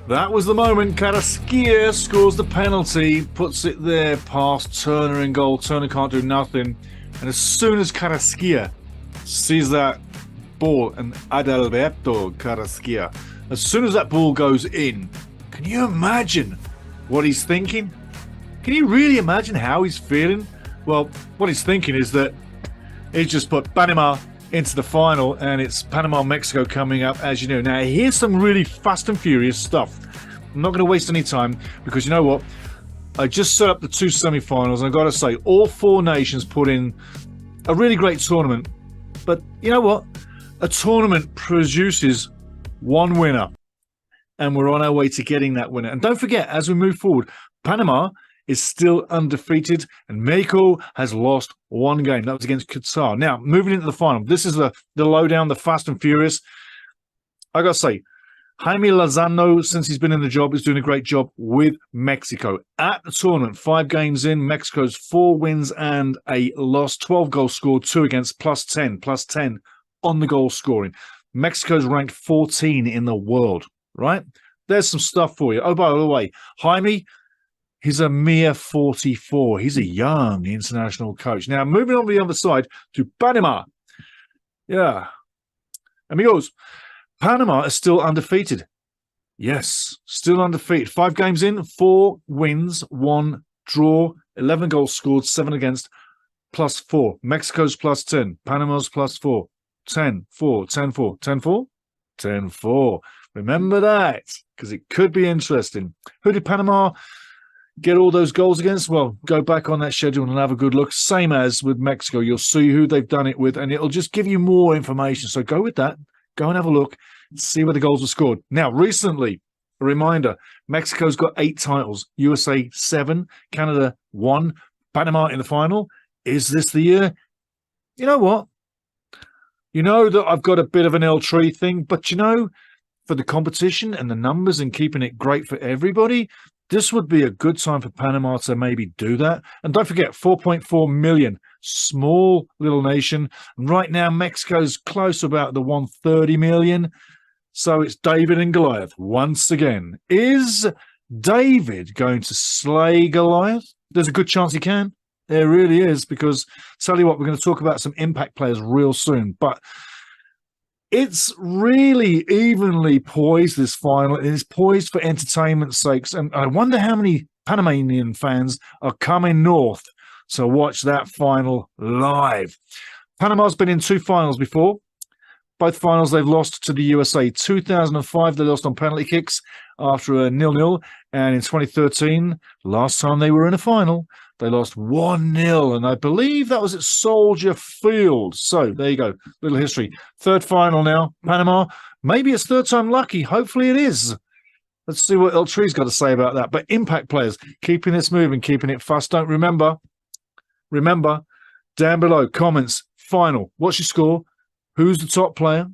That was the moment. Carrasquilla scores the penalty, puts it there past Turner in goal. Turner can't do nothing. And as soon as Carrasquilla sees that ball, and Adalberto Carrasquilla, as soon as that ball goes in, can you imagine what he's thinking? Can you really imagine how he's feeling? Well, what he's thinking is that he's just put Panama into the final, and it's Panama-Mexico coming up, as you know. Now, here's some really fast and furious stuff. I'm not going to waste any time because you know what? I just set up the two semi-finals, and I've got to say, all four nations put in a really great tournament. But you know what? A tournament produces one winner, and we're on our way to getting that winner. And don't forget, as we move forward, Panama is still undefeated, and Mexico has lost one game. That was against Qatar. Now, moving into the final, this is the lowdown, the fast and furious. I got to say, Jaime Lozano, since he's been in the job, is doing a great job with Mexico. At the tournament, 5 games in, Mexico's 4 wins and a loss, 12 goals scored, 2 against, plus 10 on the goal scoring. Mexico's ranked 14 in the world, right? There's some stuff for you. Oh, by the way, Jaime, he's a mere 44. He's a young international coach. Now, moving on to the other side to Panama. Yeah. Amigos, Panama is still undefeated. Yes, still undefeated. 5 games in, 4 wins, 1 draw, 11 goals scored, 7 against, plus 4. Mexico's plus 10. Panama's plus 4. 10, 4, 10, 4, 10, 4, 10, 4. Remember that, because it could be interesting. Who did Panama get all those goals against? Well, go back on that schedule and have a good look. Same as with Mexico. You'll see who they've done it with, and it'll just give you more information. So go with that. Go and have a look. See where the goals were scored. Now, recently, a reminder, Mexico's got 8 titles. USA 7, Canada 1, Panama in the final. Is this the year? You know what? You know that I've got a bit of an L3 thing, but you know, for the competition and the numbers and keeping it great for everybody, this would be a good time for Panama to maybe do that. And don't forget, 4.4 million, small little nation. And right now, Mexico's close to about the 130 million. So it's David and Goliath once again. Is David going to slay Goliath? There's a good chance he can. There really is, because tell you what, we're going to talk about some impact players real soon. But it's really evenly poised, this final. It is poised for entertainment's sakes. And I wonder how many Panamanian fans are coming north to watch that final live. Panama's been in 2 finals before. Both finals they've lost to the USA. 2005, they lost on penalty kicks after a 0-0. And in 2013, last time they were in a final, they lost 1-0, and I believe that was at Soldier Field. So there you go, little history. 3rd final now, Panama. Maybe it's 3rd time lucky. Hopefully it is. Let's see what El Tree's got to say about that. But impact players, keeping this moving, keeping it fast. Don't remember, down below, comments, final. What's your score? Who's the top player?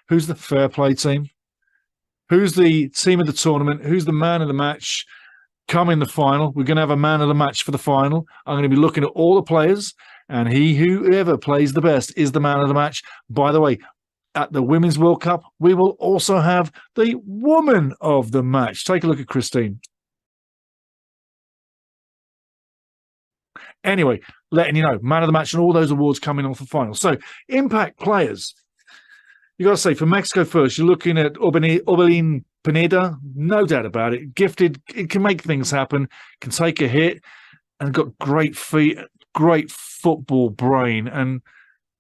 Who's the fair play team? Who's the team of the tournament? Who's the man of the match? Come in the final. We're going to have a man of the match for the final. I'm going to be looking at all the players, and whoever plays the best is the man of the match. By the way, at the Women's World Cup, we will also have the woman of the match. Take a look at Christine. Anyway, letting you know, man of the match and all those awards coming off the final. So, impact players. You got to say, for Mexico first, you're looking at Orbelin Pineda, no doubt about it. Gifted, it can make things happen, can take a hit, and got great feet, great football brain, and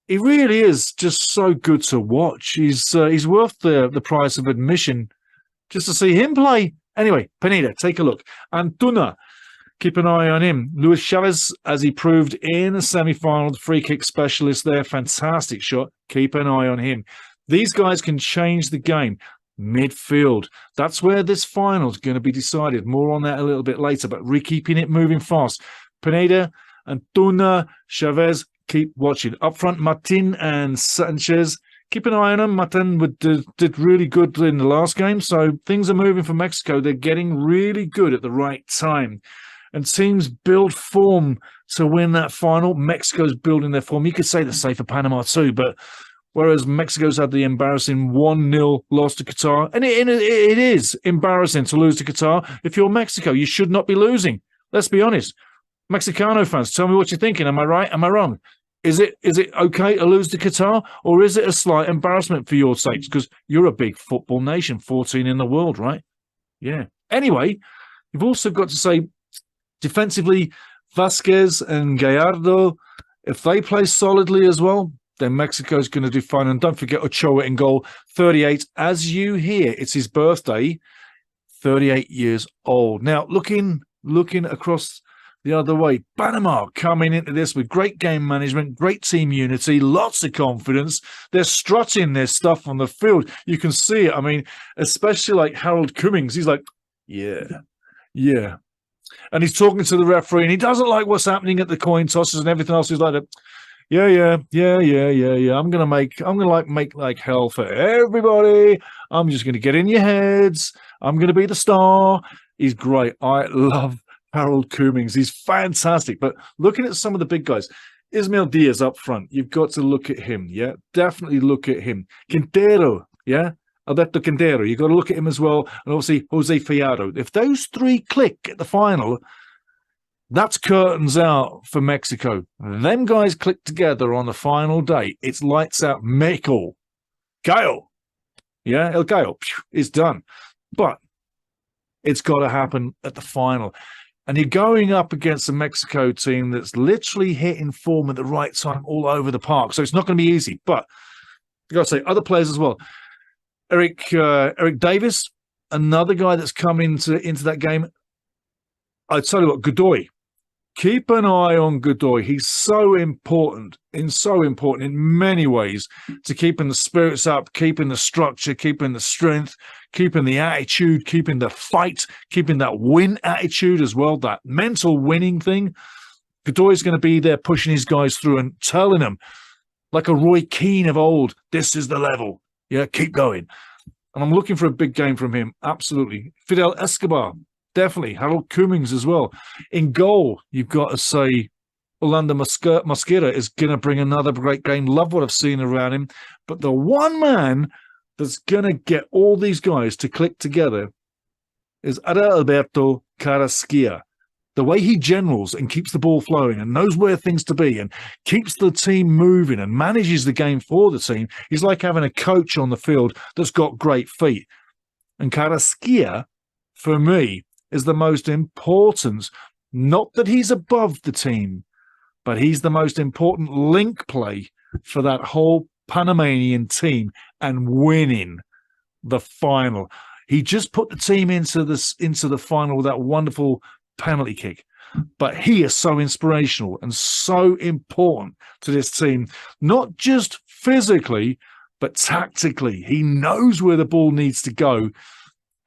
he really is just so good to watch. He's worth the price of admission just to see him play. Anyway, Pineda, take a look. Antuna, keep an eye on him. Luis Chavez, as he proved in the semi-final, the free kick specialist there, fantastic shot. Keep an eye on him. These guys can change the game. Midfield. That's where this final is going to be decided. More on that a little bit later, but keeping it moving fast. Pineda, Antuna, Chavez, keep watching. Up front, Martin and Sanchez. Keep an eye on them. Martin did really good in the last game, so things are moving for Mexico. They're getting really good at the right time. And teams build form to win that final. Mexico's building their form. You could say the same for Panama too, but whereas Mexico's had the embarrassing 1-0 loss to Qatar. And it is embarrassing to lose to Qatar. If you're Mexico, you should not be losing. Let's be honest. Mexicano fans, tell me what you're thinking. Am I right? Am I wrong? Is it okay to lose to Qatar, or is it a slight embarrassment for your sakes? Because you're a big football nation, 14 in the world, right? Yeah. Anyway, you've also got to say, defensively, Vasquez and Gallardo, if they play solidly as well, then Mexico's going to do fine. And don't forget Ochoa in goal, 38. As you hear, it's his birthday, 38 years old. Now, looking across the other way, Panama coming into this with great game management, great team unity, lots of confidence. They're strutting their stuff on the field. You can see it. I mean, especially like Harold Cummings. He's like, yeah. And he's talking to the referee, and he doesn't like what's happening at the coin tosses and everything else. He's like, yeah. I'm gonna make like hell for everybody. I'm just gonna get in your heads. I'm gonna be the star. He's great. I love Harold Cummings. He's fantastic. But looking at some of the big guys, Ismael Diaz up front, you've got to look at him. Yeah, definitely look at him. Quintero, yeah. Alberto Quintero, you've got to look at him as well. And obviously, Jose Fiado. If those three click at the final, that's curtains out for Mexico. Them guys click together on the final day. It's lights out. Mexico. Gallo. Yeah, El Gallo. It's done. But it's got to happen at the final. And you're going up against a Mexico team that's literally hitting form at the right time all over the park. So it's not going to be easy. But you've got to say, other players as well. Eric Davis, another guy that's come into that game. I tell you what, Godoy. Keep an eye on Godoy. He's so important in many ways to keeping the spirits up, keeping the structure, keeping the strength, keeping the attitude, keeping the fight, keeping that win attitude as well, that mental winning thing. Godoy's going to be there pushing his guys through and telling them, like a Roy Keane of old, this is the level. Yeah, keep going. And I'm looking for a big game from him. Absolutely. Fidel Escobar, definitely. Harold Cummings as well. In goal, you've got to say Orlando Mosquera is going to bring another great game. Love what I've seen around him. But the one man that's going to get all these guys to click together is Adalberto Carrasquilla. The way he generals and keeps the ball flowing and knows where things to be and keeps the team moving and manages the game for the team, he's like having a coach on the field that's got great feet. And Carrasquilla, for me, is the most important, not that he's above the team, but he's the most important link play for that whole Panamanian team and winning the final. He just put the team into the final with that wonderful penalty kick. But he is so inspirational and so important to this team, not just physically, but tactically. He knows where the ball needs to go,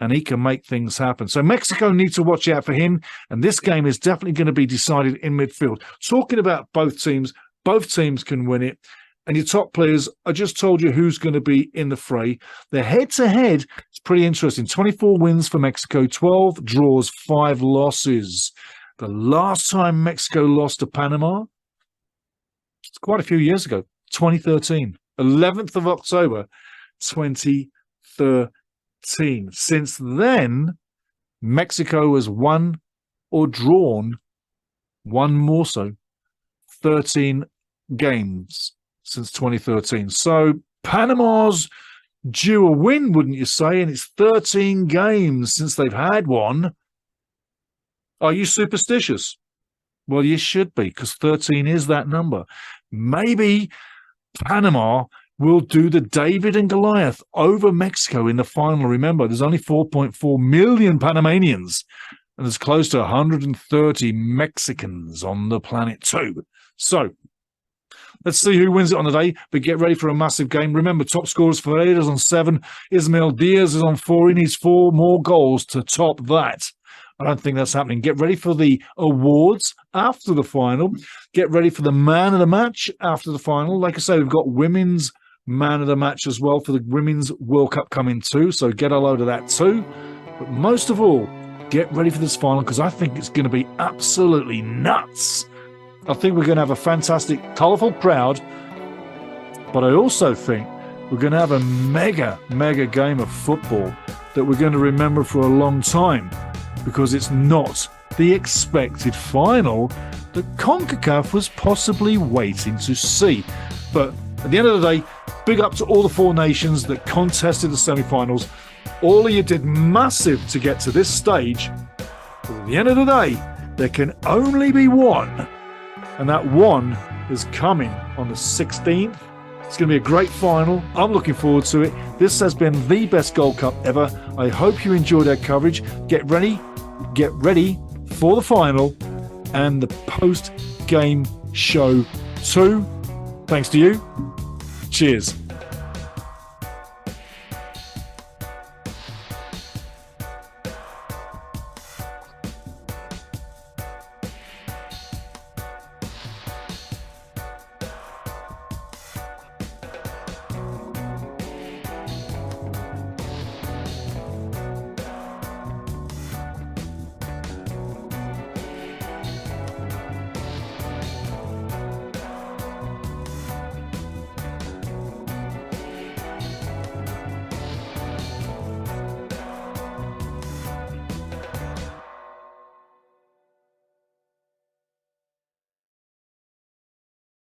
and he can make things happen. So Mexico needs to watch out for him, and this game is definitely going to be decided in midfield. Talking about both teams can win it. And your top players, I just told you who's going to be in the fray. The head-to-head is pretty interesting. 24 wins for Mexico, 12 draws, 5 losses. The last time Mexico lost to Panama, it's quite a few years ago, 2013, 11th of October, 2013. Since then, Mexico has won or drawn, one more so, 13 games since 2013. So Panama's due a win, wouldn't you say? And it's 13 games since they've had one. Are you superstitious? Well, you should be, because 13 is that number. Maybe Panama will do the David and Goliath over Mexico in the final. Remember, there's only 4.4 million Panamanians, and there's close to 130 Mexicans on the planet too. So let's see who wins it on the day, but get ready for a massive game. Remember, top scorers, Ferreira's on 7. Ismael Diaz is on 4. He needs 4 more goals to top that. I don't think that's happening. Get ready for the awards after the final. Get ready for the man of the match after the final. Like I say, we've got women's man of the match as well for the Women's World Cup coming too, so get a load of that too. But most of all, get ready for this final, because I think it's going to be absolutely nuts. I think we're going to have a fantastic, colourful crowd. But I also think we're going to have a mega game of football that we're going to remember for a long time, because it's not the expected final that CONCACAF was possibly waiting to see. But at the end of the day, big up to all the 4 nations that contested the semi-finals. All of you did massive to get to this stage. But at the end of the day, there can only be one. And that one is coming on the 16th. It's going to be a great final. I'm looking forward to it. This has been the best Gold Cup ever. I hope you enjoyed our coverage. Get ready for the final and the post-game show too. Thanks to you. Cheers.